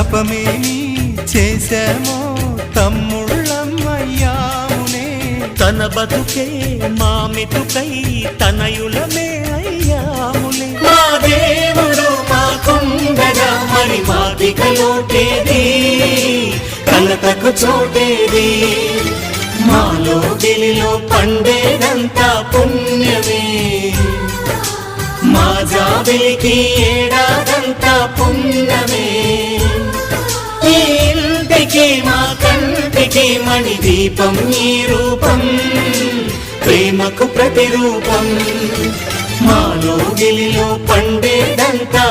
తపమేమి చేశామో తమ్ముళ్ళమయ్యామునే. తన బతుకే మామిటుకై తనయులమే అయ్యాములే. మా దేవుడు మాకుండగా మరి మాదిక లోటేది, కలతకు చోటేది. మాలో గిలిలో పండేదంతా పుణ్యమే, మా జాబిలికి ఏడాదంతా పుణ్యమే. ఈ ఇంటికి మా కంటికి మణి దీపం ఈ రూపం, ప్రేమకు ప్రతిరూపం. మాలో గిలిలో పండేదంతా